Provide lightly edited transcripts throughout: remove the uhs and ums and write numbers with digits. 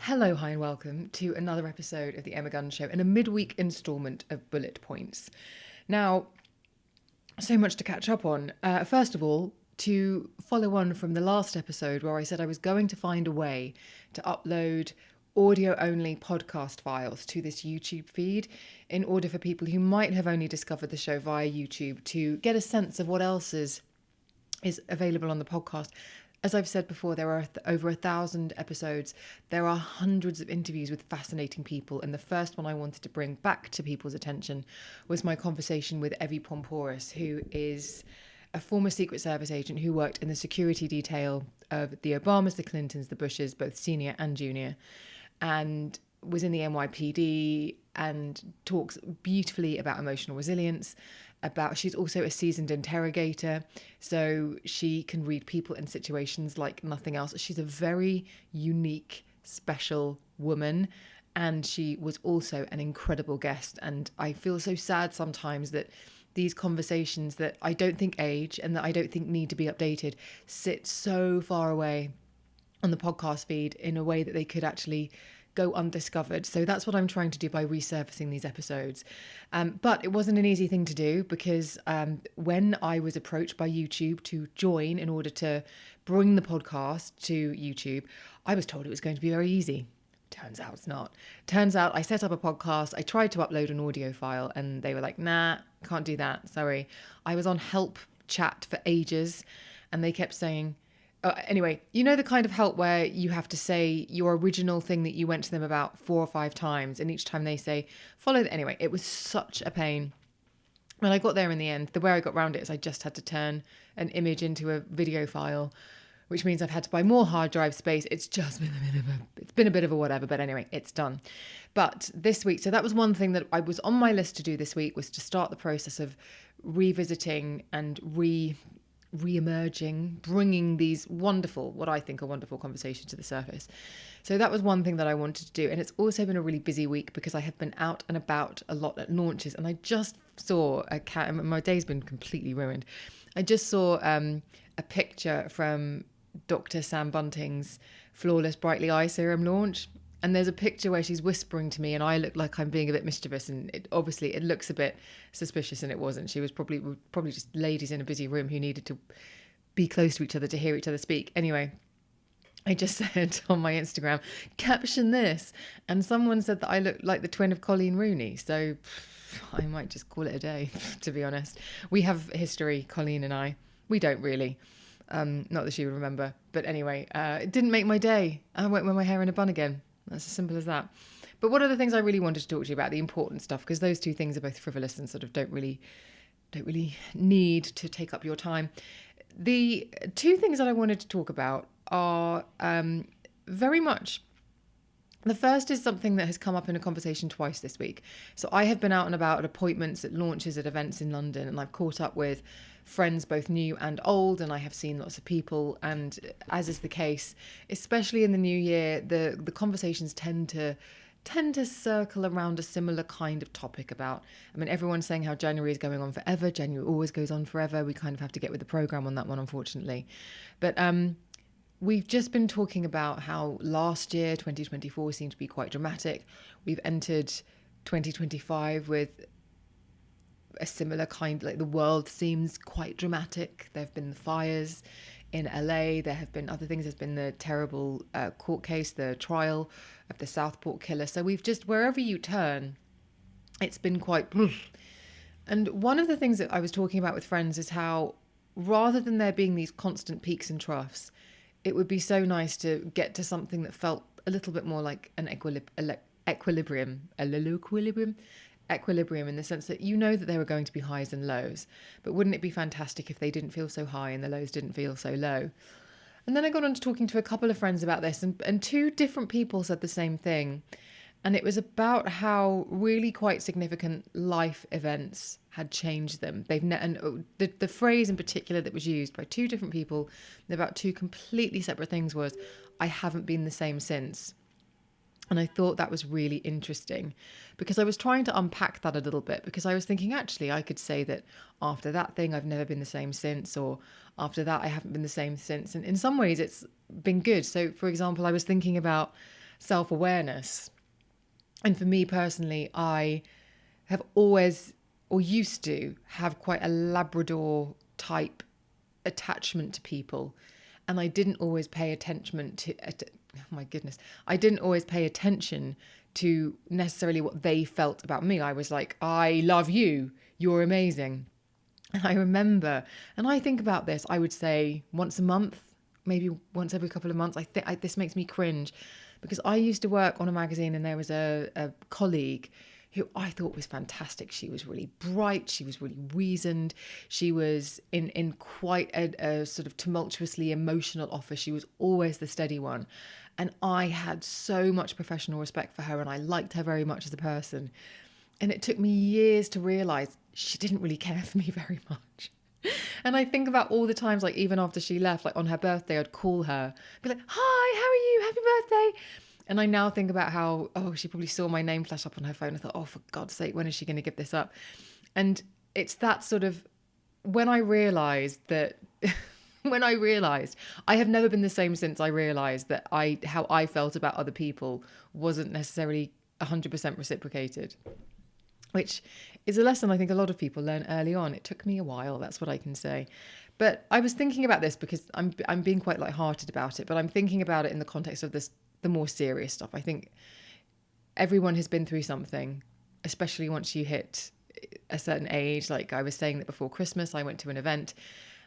Hello, hi, and welcome to another episode of the Emma Gunn Show and a midweek instalment of Bullet Points. Now, so much to catch up on. First of all, to follow on from the last episode where I said I was going to find a way to upload audio-only podcast files to this YouTube feed in order for people who might have only discovered the show via YouTube to get a sense of what else is available on the podcast. As I've said before, there are over 1,000 episodes. There are hundreds of interviews with fascinating people. And the first one I wanted to bring back to people's attention was my conversation with Evie Pomporis, who is a former Secret Service agent who worked in the security detail of the Obamas, the Clintons, the Bushes, both senior and junior, and was in the NYPD and talks beautifully about emotional resilience. She's also a seasoned interrogator, so she can read people in situations like nothing else. She's a very unique, special woman, and she was also an incredible guest. And I feel so sad sometimes that these conversations that I don't think age and that I don't think need to be updated sit so far away on the podcast feed in a way that they could actually go undiscovered. So that's what I'm trying to do by resurfacing these episodes. But it wasn't an easy thing to do because when I was approached by YouTube to join in order to bring the podcast to YouTube, I was told it was going to be very easy. Turns out it's not. Turns out I set up a podcast. I tried to upload an audio file and they were like, nah, can't do that. Sorry. I was on help chat for ages and they kept saying, anyway, you know the kind of help where you have to say your original thing that you went to them about 4 or 5 times, and each time they say, follow that. Anyway, it was such a pain. When I got there in the end, the way I got around it is I just had to turn an image into a video file, which means I've had to buy more hard drive space. It's just been a bit of a whatever, but anyway, it's done. But this week, so that was one thing that I was on my list to do this week, was to start the process of revisiting and re-emerging, bringing these what I think are wonderful conversations to the surface. So that was one thing that I wanted to do. And it's also been a really busy week because I have been out and about a lot at launches. And I just saw my day's been completely ruined. I just saw a picture from Dr. Sam Bunting's Flawless Brightly Eye Serum launch. And there's a picture where she's whispering to me and I look like I'm being a bit mischievous, and it looks a bit suspicious, and it wasn't. She was probably just ladies in a busy room who needed to be close to each other to hear each other speak. Anyway, I just said on my Instagram, caption this. And someone said that I look like the twin of Colleen Rooney. So I might just call it a day, to be honest. We have history, Colleen and I. We don't really. Not that she would remember. But anyway, it didn't make my day. I won't wear my hair in a bun again. That's as simple as that. But what are the things I really wanted to talk to you about? The important stuff, because those two things are both frivolous and sort of don't really need to take up your time. The two things that I wanted to talk about are very much. The first is something that has come up in a conversation twice this week. So I have been out and about at appointments, at launches, at events in London, and I've caught up with friends both new and old, and I have seen lots of people. And as is the case, especially in the new year, the conversations tend to circle around a similar kind of topic about, everyone's saying how January is going on forever. January always goes on forever. We kind of have to get with the program on that one, unfortunately. But we've just been talking about how last year, 2024, seemed to be quite dramatic. We've entered 2025 with a similar kind, like the world seems quite dramatic. There have been the fires in LA. There have been other things. There's been the terrible court case, the trial of the Southport killer. So we've just, wherever you turn, it's been quite... And one of the things that I was talking about with friends is how, rather than there being these constant peaks and troughs, it would be so nice to get to something that felt a little bit more like an equilibrium in the sense that you know that there are going to be highs and lows, but wouldn't it be fantastic if they didn't feel so high and the lows didn't feel so low? And then I got on to talking to a couple of friends about this, and two different people said the same thing. And it was about how really quite significant life events had changed them. And the phrase in particular that was used by two different people about two completely separate things was, I haven't been the same since. And I thought that was really interesting because I was trying to unpack that a little bit, because I was thinking, actually, I could say that after that thing, I've never been the same since, or after that, I haven't been the same since. And in some ways, it's been good. So, for example, I was thinking about self-awareness. And for me personally, I have always, or used to have, quite a Labrador type attachment to people. And I didn't always pay attention to, oh my goodness, I didn't always pay attention to necessarily what they felt about me. I was like, I love you, you're amazing. And I remember, and I think about this, I would say once a month, maybe once every couple of months. This makes me cringe, because I used to work on a magazine, and there was a colleague who I thought was fantastic. She was really bright. She was really reasoned. She was in quite a sort of tumultuously emotional office. She was always the steady one. And I had so much professional respect for her, and I liked her very much as a person. And it took me years to realise she didn't really care for me very much. And I think about all the times, like even after she left, like on her birthday, I'd call her, be like, hi, how are you? Happy birthday. And I now think about how, she probably saw my name flash up on her phone. I thought, oh, for God's sake, when is she going to give this up? And it's that sort of, when I realised that, I have never been the same since I realised that how I felt about other people wasn't necessarily 100% reciprocated, which is a lesson I think a lot of people learn early on. It took me a while, that's what I can say. But I was thinking about this because I'm being quite lighthearted about it, but I'm thinking about it in the context of this, the more serious stuff. I think everyone has been through something, especially once you hit a certain age. Like I was saying that before Christmas, I went to an event,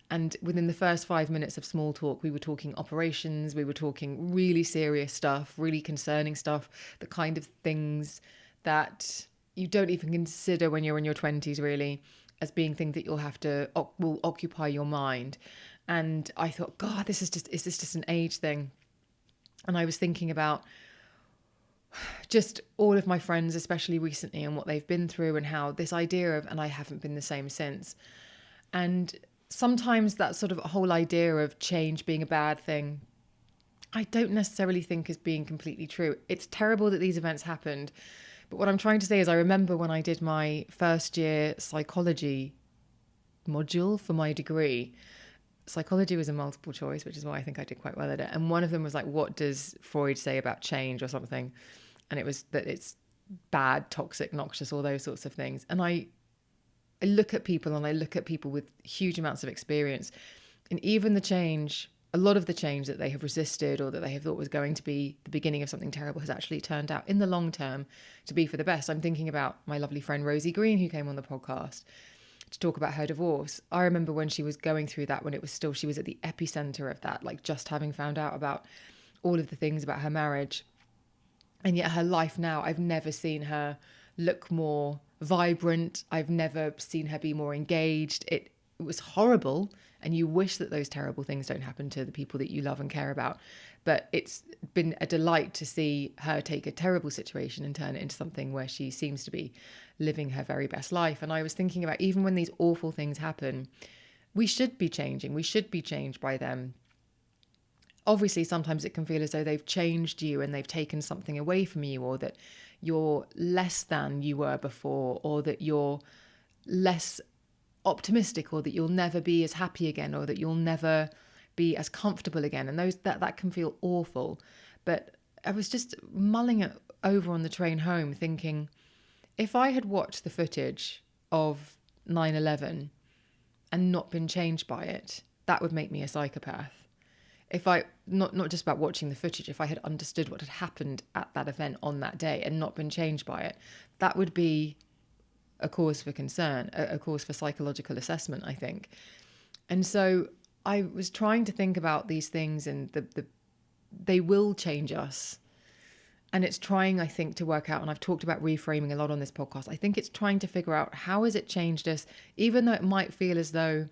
and within the first 5 minutes of small talk, we were talking operations, we were talking really serious stuff, really concerning stuff, the kind of things that you don't even consider when you're in your 20s, really, as being things that will occupy your mind. And I thought, God, is this just an age thing? And I was thinking about just all of my friends, especially recently, and what they've been through, and how this idea of, and I haven't been the same since. And sometimes that sort of whole idea of change being a bad thing, I don't necessarily think is being completely true. It's terrible that these events happened. But what I'm trying to say is, I remember when I did my first year psychology module for my degree, psychology was a multiple choice, which is why I think I did quite well at it. And one of them was like, what does Freud say about change or something? And it was that it's bad, toxic, noxious, all those sorts of things. And I look at people, and I look at people with huge amounts of experience, and even a lot of the change that they have resisted, or that they have thought was going to be the beginning of something terrible, has actually turned out in the long term to be for the best. I'm thinking about my lovely friend Rosie Green, who came on the podcast to talk about her divorce. I remember when she was going through that, when she was at the epicenter of that, like just having found out about all of the things about her marriage. And yet her life now, I've never seen her look more vibrant. I've never seen her be more engaged. It was horrible, and you wish that those terrible things don't happen to the people that you love and care about. But it's been a delight to see her take a terrible situation and turn it into something where she seems to be living her very best life. And I was thinking about, even when these awful things happen, we should be changing. We should be changed by them. Obviously, sometimes it can feel as though they've changed you and they've taken something away from you, or that you're less than you were before, or that you're less optimistic, or that you'll never be as happy again, or that you'll never be as comfortable again. And that can feel awful. But I was just mulling it over on the train home, thinking, if I had watched the footage of 9/11 and not been changed by it, that would make me a psychopath. If I, not just about watching the footage, if I had understood what had happened at that event on that day and not been changed by it, that would be a cause for concern, a cause for psychological assessment, I think. And so I was trying to think about these things, and they will change us. And it's trying, I think, to work out, and I've talked about reframing a lot on this podcast, I think it's trying to figure out, how has it changed us, even though it might feel as though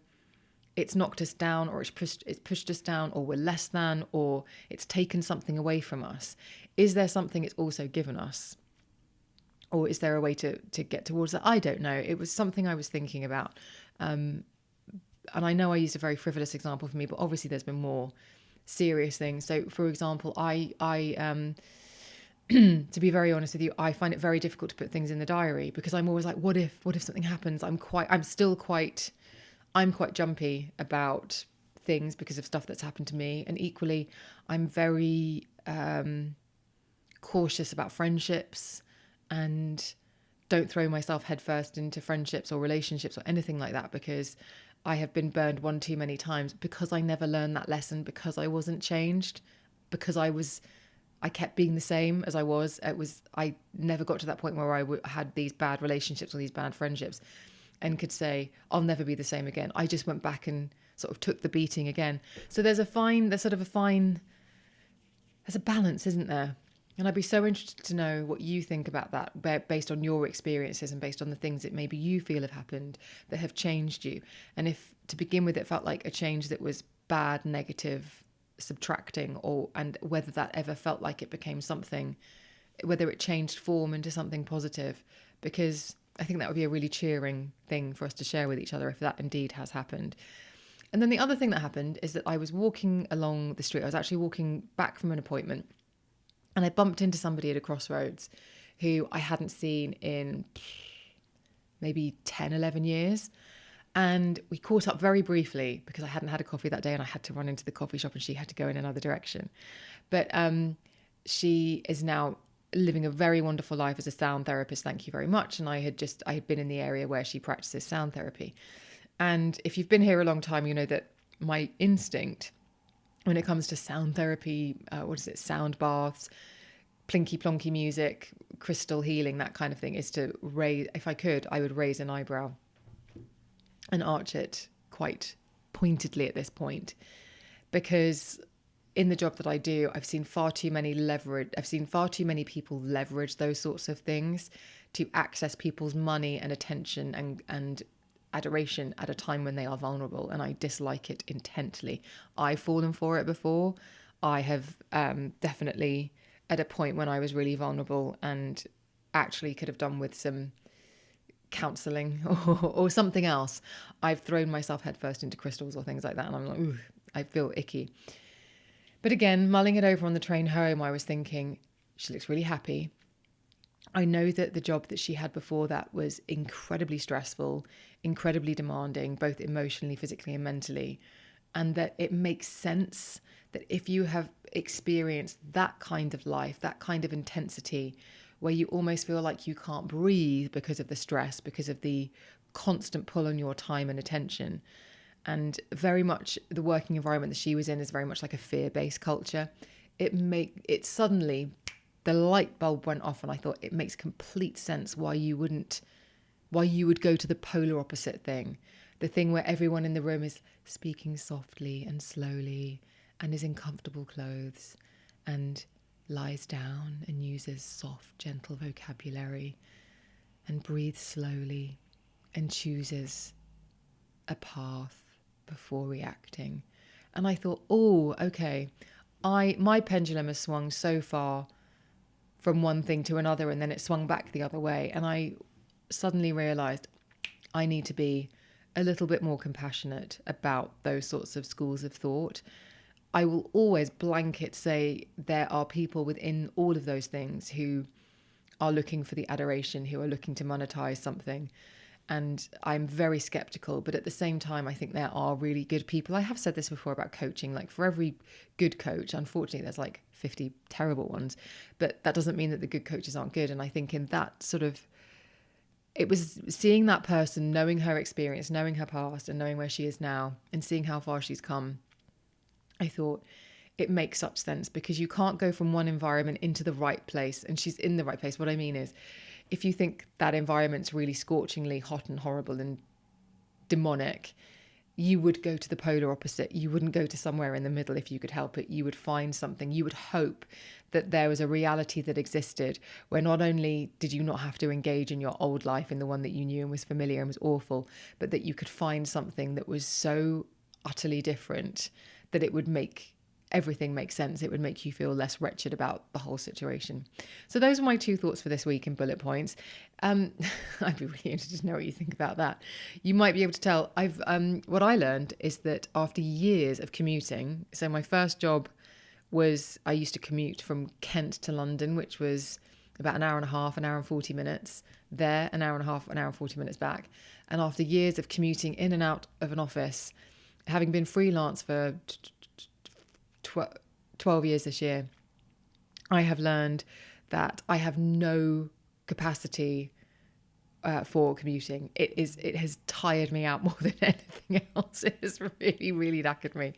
it's knocked us down, or it's pushed us down, or we're less than, or it's taken something away from us. Is there something it's also given us? Or is there a way to get towards that? I don't know. It was something I was thinking about. And I know I used a very frivolous example for me, but obviously there's been more serious things. So, for example, I to be very honest with you, I find it very difficult to put things in the diary, because I'm always like, what if something happens? I'm quite jumpy about things because of stuff that's happened to me. And equally, I'm very cautious about friendships and don't throw myself headfirst into friendships or relationships or anything like that, because I have been burned one too many times because I never learned that lesson, because I wasn't changed, because I kept being the same as I was. I never got to that point where I had these bad relationships or these bad friendships and could say, I'll never be the same again. I just went back and sort of took the beating again. So there's a balance, isn't there? And I'd be so interested to know what you think about that, based on your experiences and based on the things that maybe you feel have happened that have changed you. And if to begin with it felt like a change that was bad, negative, subtracting, and whether that ever felt like it became something, whether it changed form into something positive, because I think that would be a really cheering thing for us to share with each other if that indeed has happened. And then the other thing that happened is that I was walking along the street. I was actually walking back from an appointment, and I bumped into somebody at a crossroads who I hadn't seen in maybe 10, 11 years. And we caught up very briefly because I hadn't had a coffee that day and I had to run into the coffee shop and she had to go in another direction. But she is now living a very wonderful life as a sound therapist. Thank you very much. And I had been in the area where she practices sound therapy. And if you've been here a long time, you know that my instinct when it comes to sound therapy, sound baths, plinky plonky music, crystal healing, that kind of thing, is to raise, if I could, I would raise an eyebrow and arch it quite pointedly at this point. Because in the job that I do, I've seen far too many people leverage those sorts of things to access people's money and attention and adoration at a time when they are vulnerable, and I dislike it intensely. I've fallen for it before. I have definitely at a point when I was really vulnerable and actually could have done with some counselling or something else. I've thrown myself headfirst into crystals or things like that, and I'm like, ooh, I feel icky. But again, mulling it over on the train home, I was thinking, she looks really happy. I know that the job that she had before that was incredibly stressful, incredibly demanding, both emotionally, physically, and mentally. And that it makes sense that if you have experienced that kind of life, that kind of intensity, where you almost feel like you can't breathe because of the stress, because of the constant pull on your time and attention. And very much the working environment that she was in is very much like a fear-based culture. It suddenly, the light bulb went off, and I thought it makes complete sense why you would go to the polar opposite thing. The thing where everyone in the room is speaking softly and slowly and is in comfortable clothes and lies down and uses soft, gentle vocabulary and breathes slowly and chooses a path before reacting. And I thought, oh, okay, my pendulum has swung so far from one thing to another, and then it swung back the other way. And I suddenly realised I need to be a little bit more compassionate about those sorts of schools of thought. I will always blanket say there are people within all of those things who are looking for the adoration, who are looking to monetize something. And I'm very skeptical, but at the same time, I think there are really good people. I have said this before about coaching, like for every good coach, unfortunately, there's like 50 terrible ones, but that doesn't mean that the good coaches aren't good. And I think in that sort of, it was seeing that person, knowing her experience, knowing her past and knowing where she is now and seeing how far she's come. I thought it makes such sense, because you can't go from one environment into the right place, and she's in the right place. What I mean is, if you think that environment's really scorchingly hot and horrible and demonic, you would go to the polar opposite. You wouldn't go to somewhere in the middle if you could help it. You would find something. You would hope that there was a reality that existed where not only did you not have to engage in your old life, in the one that you knew and was familiar and was awful, but that you could find something that was so utterly different that it would make everything make sense. It would make you feel less wretched about the whole situation. So those are my 2 thoughts for this week in bullet points. I'd be really interested to know what you think about that. You might be able to tell. What I learned is that after years of commuting, so my first job was, I used to commute from Kent to London, which was about an hour and a half, an hour and 40 minutes there, an hour and a half, an hour and 40 minutes back. And after years of commuting in and out of an office, having been freelance for 12 years this year, I have learned that I have no capacity for commuting. It has tired me out more than anything else. It has really, really knackered me.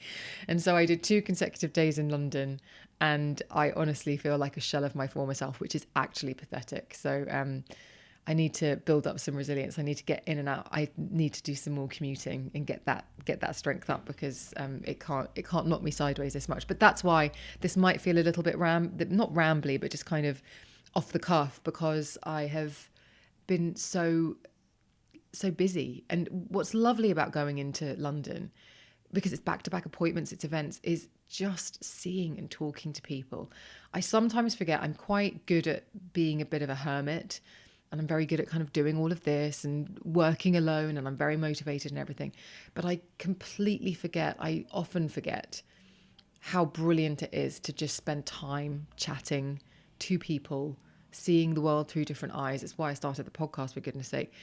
And so I did 2 consecutive days in London, and I honestly feel like a shell of my former self, which is actually pathetic. So I need to build up some resilience. I need to get in and out. I need to do some more commuting and get that strength up, because it can't knock me sideways this much. But that's why this might feel a little bit not rambly, but just kind of off the cuff, because I have been so busy. And what's lovely about going into London, because it's back-to-back appointments, it's events, is just seeing and talking to people. I sometimes forget I'm quite good at being a bit of a hermit, and I'm very good at kind of doing all of this and working alone, and I'm very motivated and everything. But I often forget how brilliant it is to just spend time chatting to people, seeing the world through different eyes. It's why I started the podcast, for goodness sake.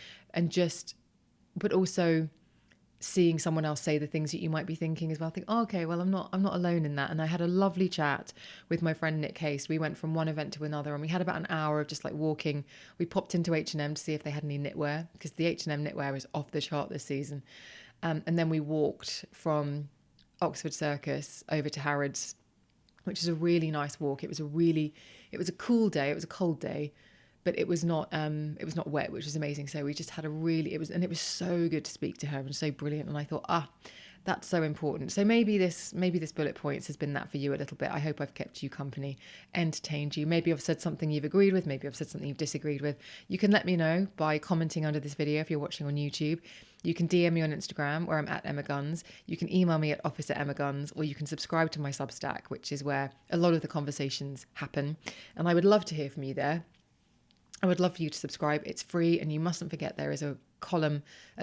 But also seeing someone else say the things that you might be thinking as well. Think, oh, okay, well, I'm not alone in that. And I had a lovely chat with my friend Nick Case. We went from one event to another, and we had about an hour of just like walking. We popped into H&M to see if they had any knitwear, because the H&M knitwear is off the chart this season. And then we walked from Oxford Circus over to Harrods, which is a really nice walk. It was a cool day. It was a cold day, but it was not wet, which was amazing. So we just had it was so good to speak to her, and so brilliant. And I thought, that's so important. So maybe this bullet points has been that for you a little bit. I hope I've kept you company, entertained you. Maybe I've said something you've agreed with. Maybe I've said something you've disagreed with. You can let me know by commenting under this video if you're watching on YouTube. You can DM me on Instagram, where I'm at Emma Guns. You can email me at office@emmaguns, or you can subscribe to my Substack, which is where a lot of the conversations happen. And I would love to hear from you there. I would love for you to subscribe. It's free, and you mustn't forget there is a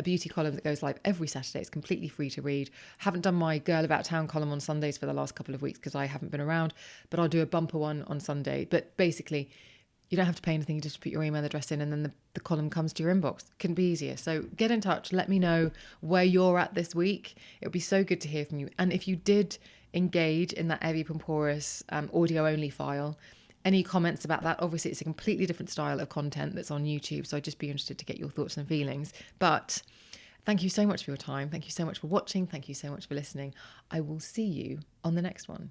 beauty column that goes live every Saturday. It's completely free to read. Haven't done my Girl About Town column on Sundays for the last couple of weeks because I haven't been around, but I'll do a bumper one on Sunday. But basically, you don't have to pay anything. You just put your email address in, and then the column comes to your inbox. Couldn't be easier. So get in touch. Let me know where you're at this week. It would be so good to hear from you. And if you did engage in that Evie Pomporis audio only file, any comments about that? Obviously, it's a completely different style of content that's on YouTube, so I'd just be interested to get your thoughts and feelings. But thank you so much for your time. Thank you so much for watching. Thank you so much for listening. I will see you on the next one.